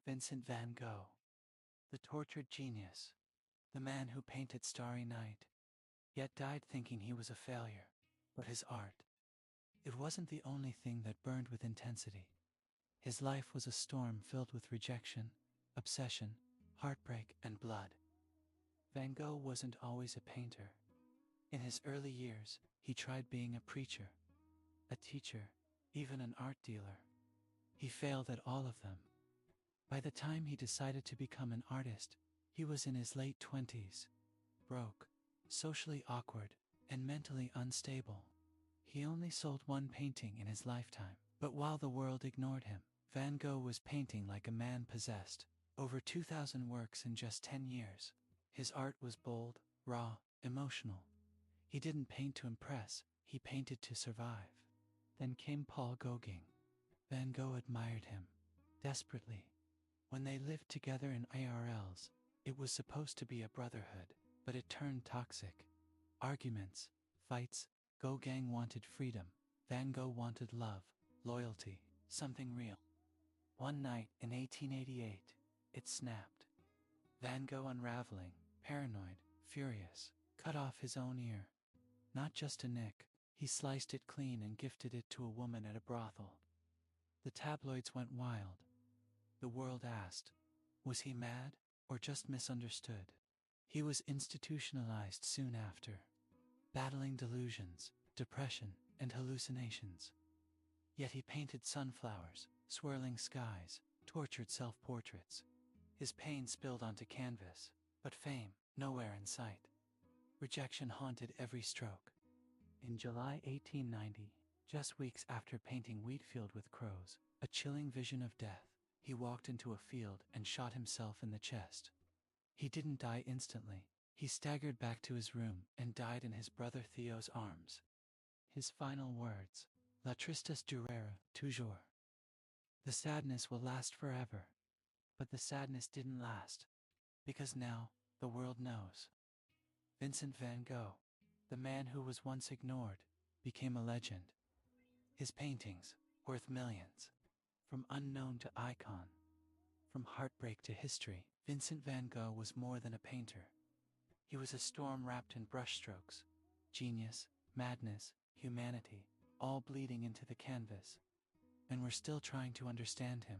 Vincent van Gogh, the tortured genius, the man who painted Starry Night, yet died thinking he was a failure. But his art, it wasn't the only thing that burned with intensity. His life was a storm filled with rejection, obsession, heartbreak, and blood. Van Gogh wasn't always a painter. In his early years, he tried being a preacher, a teacher, even an art dealer. He failed at all of them. By the time he decided to become an artist, he was in his late 20s, broke, socially awkward, and mentally unstable. He only sold one painting in his lifetime, but while the world ignored him, Van Gogh was painting like a man possessed, over 2,000 works in just 10 years. His art was bold, raw, emotional. He didn't paint to impress, he painted to survive. Then came Paul Gauguin. Van Gogh admired him, desperately. When they lived together in IRLs, it was supposed to be a brotherhood, but it turned toxic. Arguments, fights. Gauguin wanted freedom. Van Gogh wanted love, loyalty, something real. One night in 1888, it snapped. Van Gogh, unraveling, paranoid, furious, cut off his own ear. Not just a nick, he sliced it clean and gifted it to a woman at a brothel. The tabloids went wild. The world asked, was he mad or just misunderstood? He was institutionalized soon after, battling delusions, depression, and hallucinations. Yet he painted sunflowers, swirling skies, tortured self-portraits. His pain spilled onto canvas, but fame, nowhere in sight. Rejection haunted every stroke. In July 1890, just weeks after painting Wheatfield with Crows, a chilling vision of death, he walked into a field and shot himself in the chest. He didn't die instantly. He staggered back to his room and died in his brother Theo's arms. His final words, La tristesse durera toujours. The sadness will last forever. But the sadness didn't last, because now the world knows. Vincent van Gogh, the man who was once ignored, became a legend. His paintings, worth millions. From unknown to icon, from heartbreak to history, Vincent van Gogh was more than a painter. He was a storm wrapped in brushstrokes, genius, madness, humanity, all bleeding into the canvas. And we're still trying to understand him.